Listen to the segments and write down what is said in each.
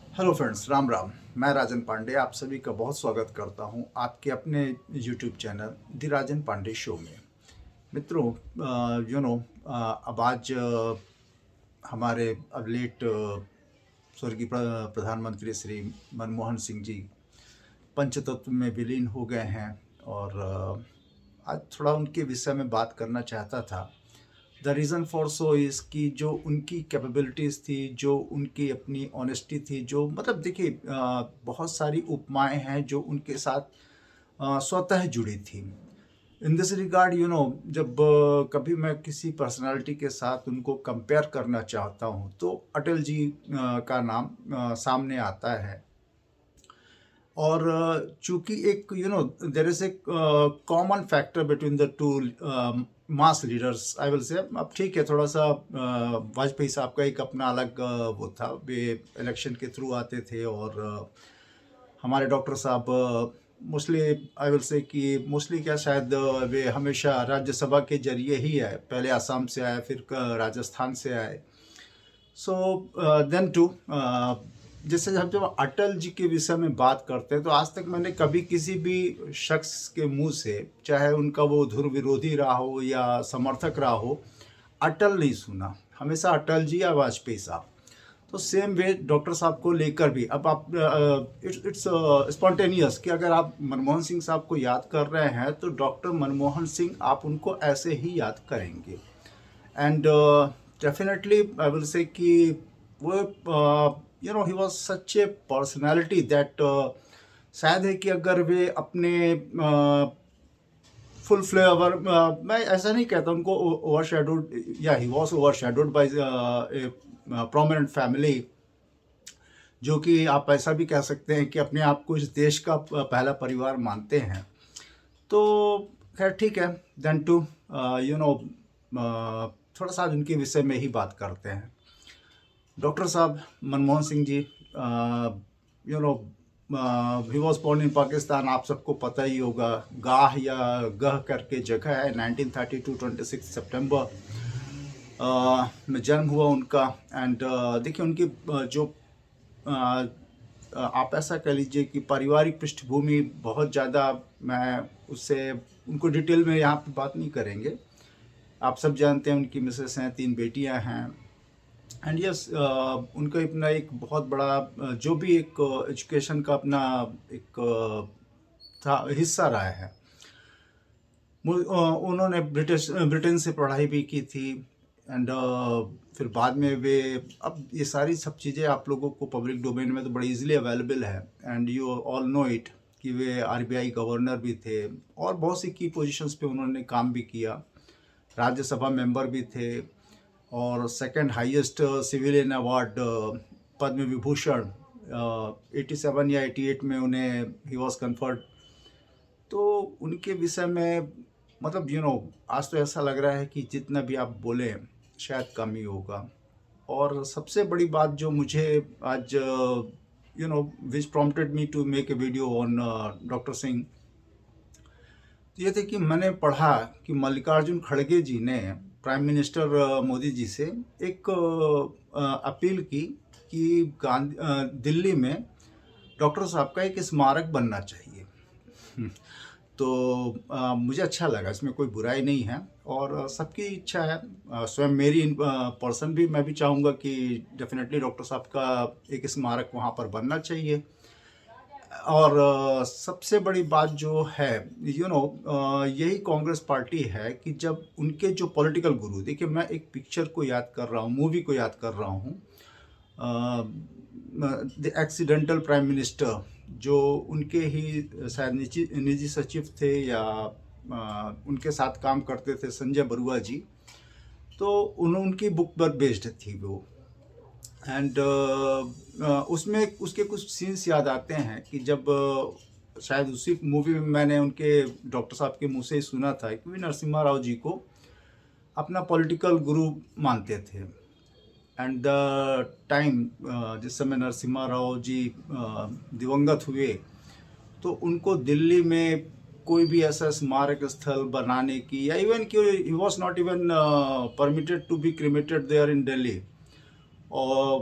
Hello friends, Ram Ram. मैं राजन पांडे आप सभी का बहुत स्वागत करता हूं आपके अपने YouTube channel the Rajan Pandey show में। मित्रों, अब आज हमारे अब लेट स्वर्गीय प्रधानमंत्री श्री मनमोहन सिंह जी पंचतत्व में विलीन हो गए हैं और आज थोड़ा उनके विषय में बात करना चाहता था। The reason for so is कि जो उनकी कैपेबिलिटीज़ थी, जो उनकी अपनी ऑनेस्टी थी, जो मतलब देखिए बहुत सारी उपमाएं हैं जो उनके साथ स्वतः जुड़ी थी। इन दिस रिगार्ड जब कभी मैं किसी पर्सनालिटी के साथ उनको कंपेयर करना चाहता हूँ तो अटल जी का नाम सामने आता है। और चूंकि एक there is a common factor between the two mass leaders, I will say. अब ठीक है, थोड़ा सा वाजपेयी साहब का एक अपना अलग वो था, वे इलेक्शन के थ्रू आते थे और हमारे डॉक्टर साहब मोस्टली, आई विल से कि मोस्टली क्या, शायद वे हमेशा राज्यसभा के जरिए ही आए। पहले असम से आए, फिर राजस्थान से आए। सो देन टू जैसे जब अटल जी के विषय में बात करते हैं तो आज तक मैंने कभी किसी भी शख्स के मुंह से, चाहे उनका वो ध्रुव विरोधी रहा हो या समर्थक रहा हो, अटल नहीं सुना। हमेशा अटल जी या वाजपेयी साहब। तो सेम वे डॉक्टर साहब को लेकर भी अब आप इट्स स्पॉन्टेनियस कि अगर आप मनमोहन सिंह साहब को याद कर रहे हैं तो डॉक्टर मनमोहन सिंह आप उनको ऐसे ही याद करेंगे। And definitely I will say कि वो he was such A personality that शायद है कि अगर वे अपने फुल फ्लेवर, मैं ऐसा नहीं कहता उनको ओवर शेडोड, या he was over shadowed by A prominent family, जो कि आप ऐसा भी कह सकते हैं कि अपने आप को इस देश का पहला परिवार मानते हैं। तो खैर ठीक है, देन टू यू नो थोड़ा सा उनके विषय में ही बात करते हैं। डॉक्टर साहब Manmohan Singh ji, you know he was born in Pakistan. आप सबको पता ही होगा, गाह या गह करके जगह है, 1932 26 सितंबर में जन्म हुआ उनका। एंड देखिए उनकी जो आप ऐसा कह लीजिए कि पारिवारिक पृष्ठभूमि बहुत ज़्यादा, मैं उससे उनको डिटेल में यहाँ पे बात नहीं करेंगे। आप सब जानते हैं उनकी मिसेस हैं, 3 बेटियां हैं। एंड यस, उनका अपना एक बहुत बड़ा जो भी एक एजुकेशन का अपना एक था हिस्सा रहा है। उन्होंने ब्रिटेन से पढ़ाई भी की थी। एंड फिर बाद में वे, अब ये सारी सब चीज़ें आप लोगों को पब्लिक डोमेन में तो बड़ी इजीली अवेलेबल है, and you all know it कि वे आरबीआई गवर्नर भी थे और बहुत सी की पोजीशंस पे उन्होंने काम भी किया। राज्यसभा मेंबर भी थे और second highest civilian award Padma Vibhushan 87 या 88 में उन्हें ही वॉज कन्फर्ड। तो उनके विषय में मतलब आज तो ऐसा लग रहा है कि जितना भी आप बोलें शायद कम ही होगा। और सबसे बड़ी बात जो मुझे आज which prompted me to make a video on doctor Singh, ये थे कि मैंने पढ़ा कि मल्लिकार्जुन खड़गे जी ने प्राइम मिनिस्टर मोदी जी से एक अपील की कि दिल्ली में डॉक्टर साहब का एक स्मारक बनना चाहिए। तो मुझे अच्छा लगा, इसमें कोई बुराई नहीं है और सबकी इच्छा है। स्वयं मेरी पर्सन भी, मैं भी चाहूँगा कि डेफिनेटली डॉक्टर साहब का एक स्मारक वहाँ पर बनना चाहिए। और सबसे बड़ी बात जो है यही कांग्रेस पार्टी है कि जब उनके जो पॉलिटिकल गुरु, देखिए मैं एक पिक्चर को याद कर रहा हूँ, मूवी को याद कर रहा हूँ, द एक्सीडेंटल प्राइम मिनिस्टर, जो उनके ही शायद निजी सचिव थे या उनके साथ काम करते थे, संजय बरुआ जी। तो उनकी बुक पर बेस्ड थी वो। एंड उसमें उसके कुछ सीन्स याद आते हैं कि जब शायद उसी मूवी में मैंने उनके डॉक्टर साहब के मुंह से ही सुना था कि वे नरसिम्हा राव जी को अपना पॉलिटिकल गुरु मानते थे। एंड द टाइम जिस समय नरसिम्हा राव जी दिवंगत हुए तो उनको दिल्ली में कोई भी ऐसा स्मारक स्थल बनाने की, या इवन कि he was not even permitted to be cremated there in Delhi. और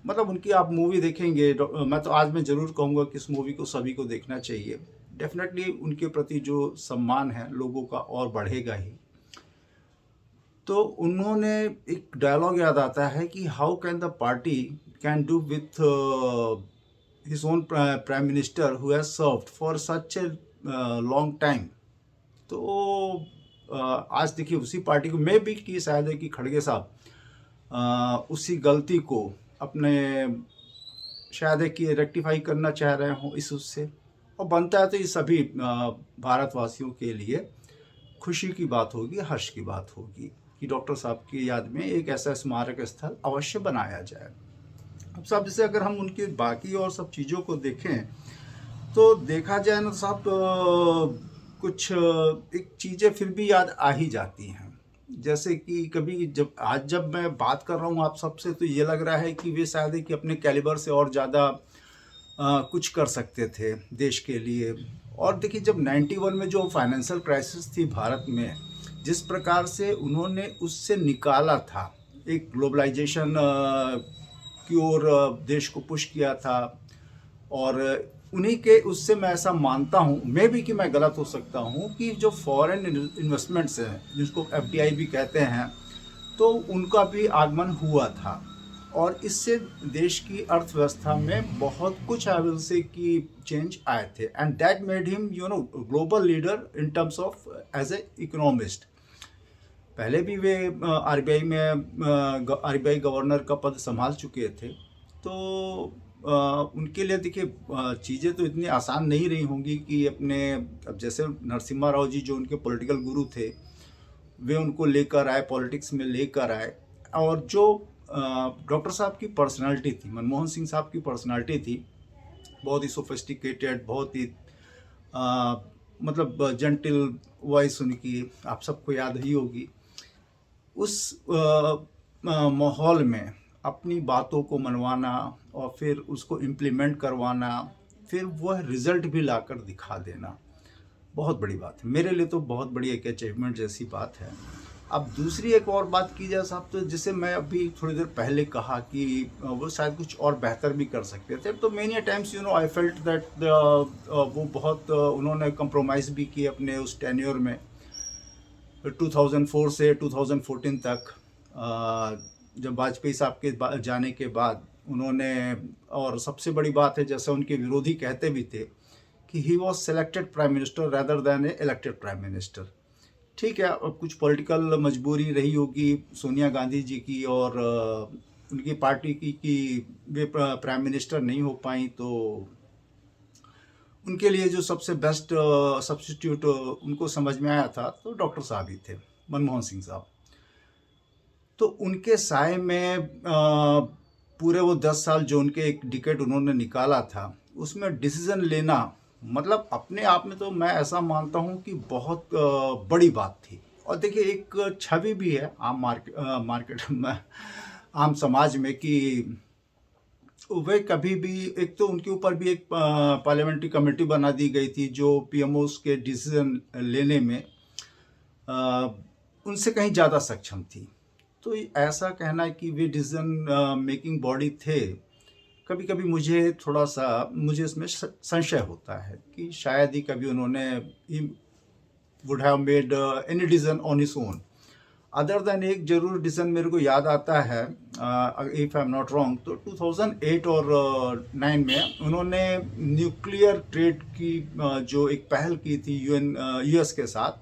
मतलब उनकी आप मूवी देखेंगे, मैं तो आज मैं ज़रूर कहूँगा कि इस मूवी को सभी को देखना चाहिए। डेफ़िनेटली उनके प्रति जो सम्मान है लोगों का और बढ़ेगा ही। तो उन्होंने एक डायलॉग याद आता है कि how can the party can do with his own prime minister who has served for such a long time. तो आज देखिए उसी पार्टी को मे भी कि शायद है कि खड़गे साहब उसी गलती को अपने शायद है कि रेक्टिफाई करना चाह रहे हों इस उससे, और बनता है तो ये सभी भारतवासियों के लिए खुशी की बात होगी, हर्ष की बात होगी कि डॉक्टर साहब की याद में एक ऐसा स्मारक स्थल अवश्य बनाया जाए। अब साहब जैसे अगर हम उनकी बाकी और सब चीज़ों को देखें तो देखा जाए ना तो साहब कुछ एक चीज़ें फिर भी याद आ ही जाती हैं। जैसे कि कभी जब मैं बात कर रहा हूँ आप सबसे तो ये लग रहा है कि वे शायद है कि अपने कैलिबर से और ज़्यादा कुछ कर सकते थे देश के लिए। और देखिए जब 91 में जो फाइनेंशियल क्राइसिस थी भारत में, जिस प्रकार से उन्होंने उससे निकाला था, एक ग्लोबलाइजेशन की ओर देश को पुश किया था, और उन्हीं के उससे मैं ऐसा मानता हूँ, मैं भी कि मैं गलत हो सकता हूँ, कि जो फॉरेन इन्वेस्टमेंट्स हैं जिसको FDI भी कहते हैं, तो उनका भी आगमन हुआ था और इससे देश की अर्थव्यवस्था में बहुत कुछ आई विल से कि चेंज आए थे, and that made him global leader in terms of as a economist. पहले भी वे RBI गवर्नर का पद संभाल चुके थे। तो उनके लिए देखिए चीज़ें तो इतनी आसान नहीं रही होंगी कि अपने, अब जैसे नरसिम्हा राव जी जो उनके पॉलिटिकल गुरु थे, वे उनको लेकर आए, पॉलिटिक्स में लेकर आए। और जो डॉक्टर साहब की पर्सनालिटी थी, मनमोहन सिंह साहब की पर्सनालिटी थी, बहुत ही सोफिस्टिकेटेड, बहुत ही मतलब जेंटल वॉइस उनकी, आप सबको याद ही होगी। उस माहौल में अपनी बातों को मनवाना और फिर उसको इम्प्लीमेंट करवाना, फिर वह रिज़ल्ट भी लाकर दिखा देना, बहुत बड़ी बात है। मेरे लिए तो बहुत बड़ी एक अचीवमेंट जैसी बात है। अब दूसरी एक और बात की जाए साहब, तो जिसे मैं अभी थोड़ी देर पहले कहा कि वो शायद कुछ और बेहतर भी कर सकते थे, तो many times I felt that वो बहुत उन्होंने कंप्रोमाइज़ भी किए अपने उस टेन्योर में। 2004 से 2014 तक जब वाजपेयी साहब के जाने के बाद उन्होंने, और सबसे बड़ी बात है जैसे उनके विरोधी कहते भी थे कि he was selected prime minister rather than A elected prime minister. ठीक है, अब कुछ पॉलिटिकल मजबूरी रही होगी सोनिया गांधी जी की और उनकी पार्टी की कि वे प्राइम मिनिस्टर नहीं हो पाई, तो उनके लिए जो सबसे बेस्ट सब्स्टिट्यूट उनको समझ में आया था तो डॉक्टर साहब ही थे, मनमोहन सिंह साहब। तो उनके साय में पूरे वो 10 साल जो उनके एक डिकेड उन्होंने निकाला था, उसमें डिसीज़न लेना मतलब अपने आप में तो मैं ऐसा मानता हूँ कि बहुत बड़ी बात थी। और देखिए एक छवि भी है आम मार्केट में, आम समाज में, कि वे कभी भी, एक तो उनके ऊपर भी एक पार्लियामेंट्री कमेटी बना दी गई थी जो पीएमओस के डिसीजन लेने में उनसे कहीं ज़्यादा सक्षम थी। तो ऐसा कहना है कि वे डिसीजन मेकिंग बॉडी थे, कभी कभी मुझे इसमें संशय होता है कि शायद ही कभी उन्होंने would have made any decision on his own other than. एक जरूर डिसीजन मेरे को याद आता है, if I am not wrong, तो 2008 और 9 में उन्होंने न्यूक्लियर ट्रेड की जो एक पहल की थी US के साथ,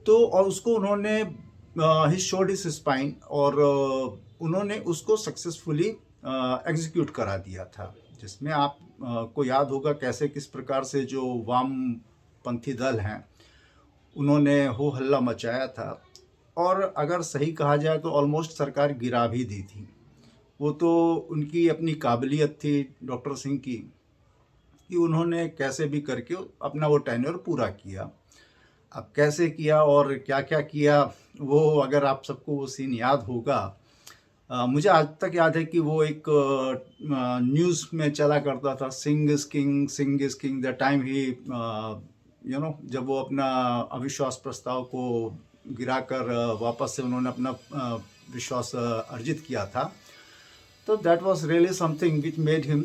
तो और उसको उन्होंने ही शोड हिज स्पाइन, और उन्होंने उसको सक्सेसफुली एग्जीक्यूट करा दिया था, जिसमें आप को याद होगा कैसे किस प्रकार से जो वामपंथी दल हैं उन्होंने हो हल्ला मचाया था, और अगर सही कहा जाए तो ऑलमोस्ट सरकार गिरा भी दी थी। वो तो उनकी अपनी काबिलियत थी डॉक्टर सिंह की कि उन्होंने कैसे भी करके अपना वो टेन्योर पूरा किया। अब कैसे किया और क्या क्या किया, वो अगर आप सबको वो सीन याद होगा, मुझे आज तक याद है कि वो एक न्यूज़ में चला करता था, Singh is king the time ही जब वो अपना अविश्वास प्रस्ताव को गिराकर वापस से उन्होंने अपना विश्वास अर्जित किया था, तो that was really something which made him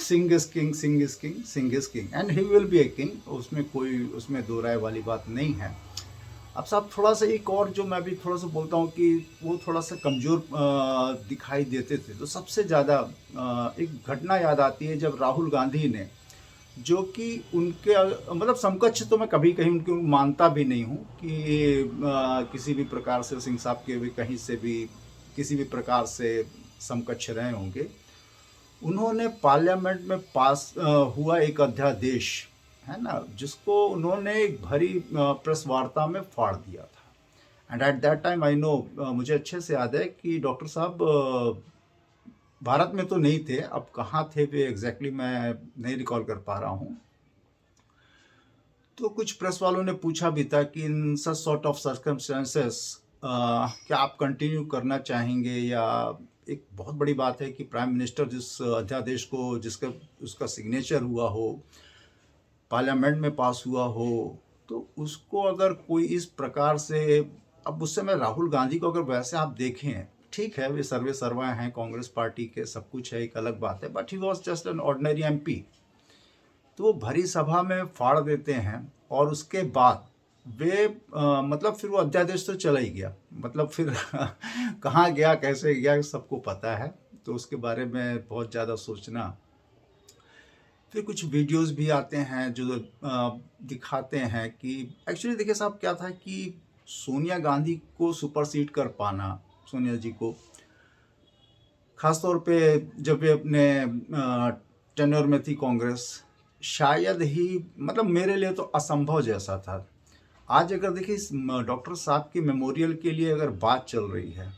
Singh is king, Singh is king, Singh is king, and he will be a king. उसमें कोई उसमें दो राय वाली बात नहीं है। अब साहब थोड़ा सा एक और जो मैं भी थोड़ा सा बोलता हूँ कि वो थोड़ा सा कमज़ोर दिखाई देते थे, तो सबसे ज़्यादा एक घटना याद आती है जब राहुल गांधी ने, जो कि उनके मतलब समकक्ष तो मैं कभी कहीं उनके मानता भी नहीं हूँ कि किसी भी प्रकार से सिंह साहब के भी कहीं से भी किसी भी प्रकार से समकक्ष रहे होंगे। उन्होंने पार्लियामेंट में पास हुआ एक अध्यादेश है ना, जिसको उन्होंने एक भरी प्रेस वार्ता में फाड़ दिया था। And at that time I know, मुझे अच्छे से याद है कि डॉक्टर साहब भारत में तो नहीं थे, अब कहाँ थे वे एग्जैक्टली मैं नहीं रिकॉल कर पा रहा हूँ। तो कुछ प्रेस वालों ने पूछा भी था कि इन सच सॉर्ट ऑफ सर्कमस्टेंसेस क्या आप कंटिन्यू करना चाहेंगे, या एक बहुत बड़ी बात है कि प्राइम मिनिस्टर जिस अध्यादेश को जिसका उसका सिग्नेचर हुआ हो, पार्लियामेंट में पास हुआ हो, तो उसको अगर कोई इस प्रकार से, अब उस समय राहुल गांधी को अगर वैसे आप देखें, ठीक है वे सर्वे सर्वा हैं कांग्रेस पार्टी के, सब कुछ है, एक अलग बात है, but he was just an ordinary MP. तो वो भरी सभा में फाड़ देते हैं और उसके बाद वे मतलब फिर वो अध्यादेश तो चला ही गया, मतलब फिर कहाँ गया कैसे गया सबको पता है। तो उसके बारे में बहुत ज़्यादा सोचना। फिर कुछ वीडियोस भी आते हैं जो दिखाते हैं कि एक्चुअली देखिए साहब क्या था कि सोनिया गांधी को सुपरसीड कर पाना, सोनिया जी को ख़ासतौर पे जब वे अपने टेन्योर में थी कांग्रेस, शायद ही मतलब मेरे लिए तो असंभव जैसा था। आज अगर देखिए डॉक्टर साहब के मेमोरियल के लिए अगर बात चल रही है,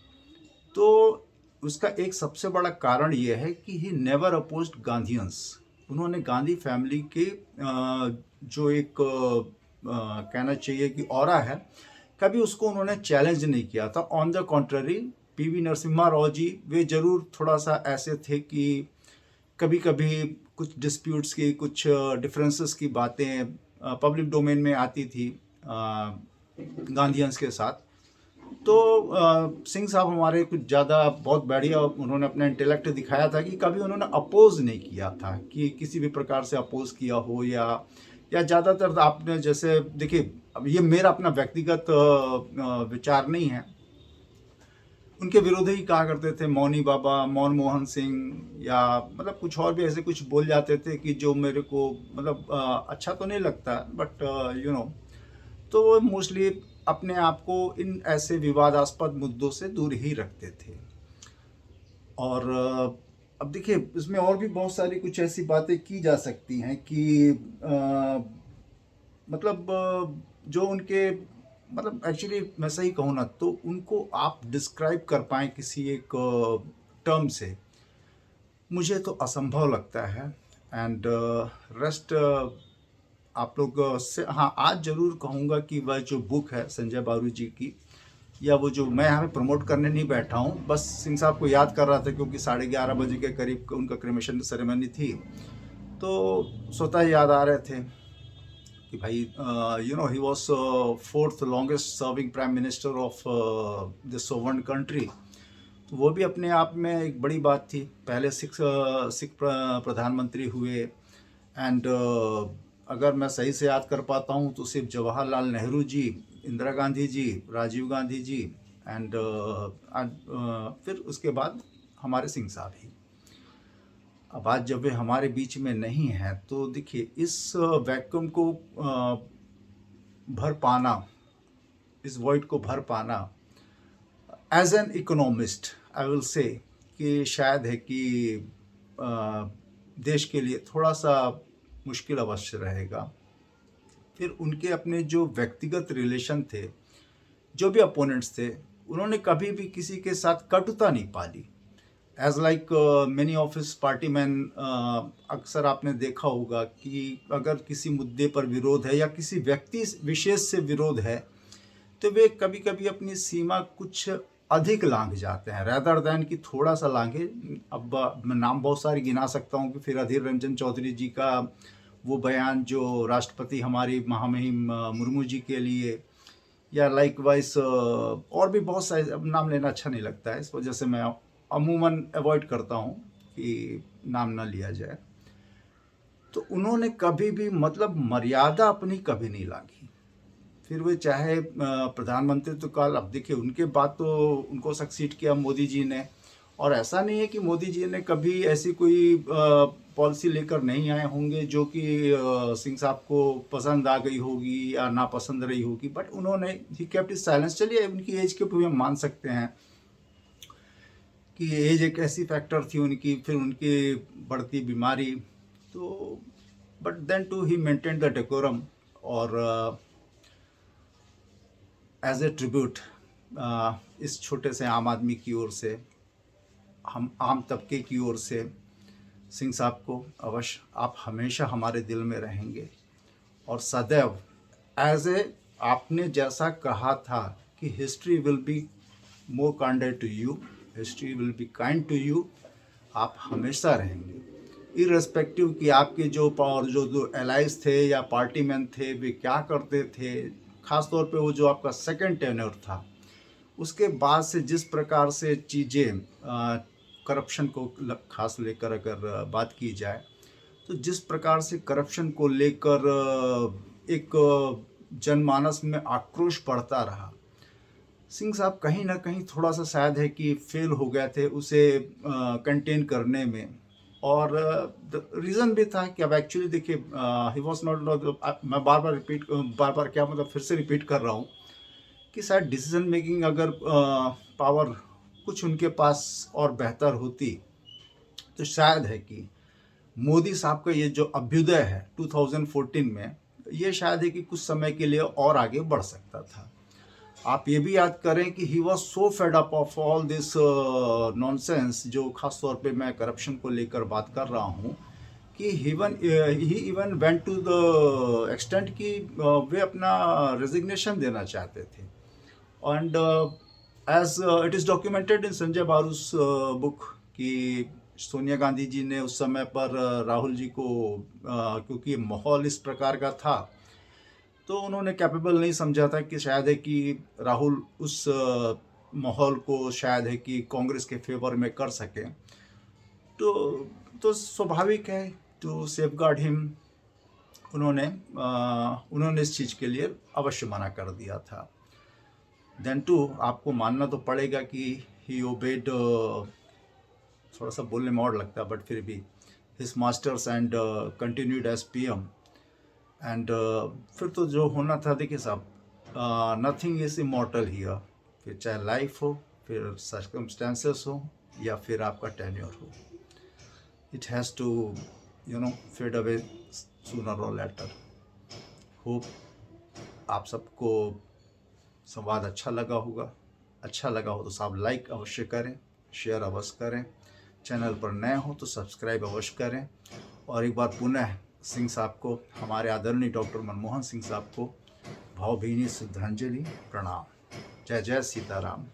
तो उसका एक सबसे बड़ा कारण ये है कि ही नेवर अपोज्ड गांधीयंस। उन्होंने गांधी फैमिली के जो एक कहना चाहिए कि ऑरा है, कभी उसको उन्होंने चैलेंज नहीं किया था। On the contrary PV Narasimha Rao ji वे जरूर थोड़ा सा ऐसे थे कि कभी कभी कुछ डिस्प्यूट्स की, कुछ डिफरेंसेस की बातें पब्लिक डोमेन में आती थी गांधीयंस के साथ। तो सिंह साहब हमारे कुछ ज़्यादा बहुत बढ़िया उन्होंने अपना इंटेलेक्ट दिखाया था कि कभी उन्होंने अपोज नहीं किया था कि किसी भी प्रकार से अपोज किया हो, या ज़्यादातर आपने जैसे देखिए, अब ये मेरा अपना व्यक्तिगत विचार नहीं है, उनके विरोधी ही कहा करते थे मौनी बाबा, मनमोहन सिंह, या मतलब कुछ और भी ऐसे कुछ बोल जाते थे कि जो मेरे को मतलब अच्छा तो नहीं लगता, बट यू नो, तो मोस्टली अपने आप को इन ऐसे विवादास्पद मुद्दों से दूर ही रखते थे। और अब देखिए इसमें और भी बहुत सारी कुछ ऐसी बातें की जा सकती हैं कि मतलब जो उनके मतलब एक्चुअली मैं सही कहूँ ना, तो उनको आप डिस्क्राइब कर पाएँ किसी एक टर्म से, मुझे तो असंभव लगता है। एंड रेस्ट आप लोग से, हाँ आज ज़रूर कहूँगा कि वह जो बुक है संजय बारू जी की, या वो जो, मैं यहाँ पे प्रमोट करने नहीं बैठा हूँ, बस सिंह साहब को याद कर रहा था क्योंकि 11:30 बजे के करीब उनका क्रिमेशन सेरेमनी थी, तो स्वतः याद आ रहे थे कि भाई you know he was fourth longest serving prime minister of this sovereign country. तो वो भी अपने आप में एक बड़ी बात थी, पहले सिख प्रधानमंत्री हुए। एंड अगर मैं सही से याद कर पाता हूँ तो सिर्फ जवाहरलाल नेहरू जी, इंदिरा गांधी जी, राजीव गांधी जी, एंड फिर उसके बाद हमारे सिंह साहब ही। अब आज जब वे हमारे बीच में नहीं हैं, तो देखिए इस वैक्यूम को भर पाना, इस वॉइड को भर पाना, as an economist I will say कि शायद है कि देश के लिए थोड़ा सा मुश्किल अवश्य रहेगा। फिर उनके अपने जो व्यक्तिगत रिलेशन थे, जो भी अपोनेंट्स थे, उन्होंने कभी भी किसी के साथ कटुता नहीं पाली। As like many of his party man, अक्सर आपने देखा होगा कि अगर किसी मुद्दे पर विरोध है या किसी व्यक्ति विशेष से विरोध है, तो वे कभी कभी अपनी सीमा कुछ अधिक लांघ जाते हैं, रैदर दैन कि थोड़ा सा लांघे। अब मैं नाम बहुत सारे गिना सकता हूँ कि फिर अधीर रंजन चौधरी जी का वो बयान जो राष्ट्रपति हमारी महामहिम मुर्मू जी के लिए, या लाइक वाइज और भी बहुत सारे, अब नाम लेना अच्छा नहीं लगता है, इस वजह से मैं अमूमन अवॉइड करता हूँ कि नाम ना लिया जाए, तो उन्होंने कभी भी मतलब मर्यादा अपनी कभी नहीं लांघी। फिर वे चाहे प्रधानमंत्री तो काल, अब देखिए उनके बाद तो उनको सक्सीड किया मोदी जी ने, और ऐसा नहीं है कि मोदी जी ने कभी ऐसी कोई पॉलिसी लेकर नहीं आए होंगे जो कि सिंह साहब को पसंद आ गई होगी या नापसंद रही होगी, बट उन्होंने ही केप्ट हिज साइलेंस। चलिए उनकी एज के भी हम मान सकते हैं कि एज एक ऐसी फैक्टर थी उनकी, फिर उनकी बढ़ती बीमारी, तो but then to he maintain the decorum. और एज ए ट्रिब्यूट इस छोटे से आम आदमी की ओर से, हम आम तबके की ओर से, सिंह साहब को अवश्य आप हमेशा हमारे दिल में रहेंगे। और सदैव एज ए, आपने जैसा कहा था कि history will be more kinder to you, history will be kind to you, आप हमेशा रहेंगे इररेस्पेक्टिव कि आपके जो पावर, जो एलाइज थे या पार्टी मैन थे, वे क्या करते थे। ख़ास तौर पे वो जो आपका सेकंड टेन्योर था, उसके बाद से जिस प्रकार से चीज़ें करप्शन को खास लेकर अगर बात की जाए, तो जिस प्रकार से करप्शन को लेकर एक जनमानस में आक्रोश बढ़ता रहा, सिंह साहब कहीं ना कहीं थोड़ा सा शायद है कि फेल हो गए थे उसे कंटेन करने में। और रीज़न भी था कि अब एक्चुअली देखिए ही वॉज नॉट, मैं बार बार क्या मतलब फिर से रिपीट कर रहा हूँ कि शायद डिसीजन मेकिंग अगर पावर कुछ उनके पास और बेहतर होती, तो शायद है कि मोदी साहब का ये जो अभ्युदय है 2014 में, ये शायद है कि कुछ समय के लिए और आगे बढ़ सकता था। आप ये भी याद करें कि he was so fed up of all this nonsense, जो खास तौर पे मैं करप्शन को लेकर बात कर रहा हूँ, कि he even went to the extent कि वे अपना रेजिग्नेशन देना चाहते थे। And as it is documented in Sanjay Baru's book कि सोनिया गांधी जी ने उस समय पर राहुल जी को क्योंकि माहौल इस प्रकार का था, तो उन्होंने कैपेबल नहीं समझा था कि शायद है कि राहुल उस माहौल को शायद है कि कांग्रेस के फेवर में कर सके। तो स्वाभाविक है टू सेफगार्ड हिम, उन्होंने इस चीज़ के लिए अवश्य मना कर दिया था। देन टू आपको मानना तो पड़ेगा कि ही ओबेड, थोड़ा सा बोलने में और लगता है बट फिर भी, his masters and continued as PM. And फिर तो जो होना था, देखिए साहब, नथिंग इज इमॉर्टल हियर, फिर चाहे लाइफ हो, फिर सर्कमस्टेंसेस हो, या फिर आपका टेन्योर हो, it has to fade away sooner or later. Hope आप सबको संवाद अच्छा लगा होगा। अच्छा लगा हो तो साहब लाइक अवश्य करें, शेयर अवश्य करें, चैनल पर नए हो तो सब्सक्राइब अवश्य करें। और एक बार पुनः सिंह साहब को, हमारे आदरणीय डॉक्टर मनमोहन सिंह साहब को भावभीनी श्रद्धांजलि, प्रणाम। जय जय सीताराम।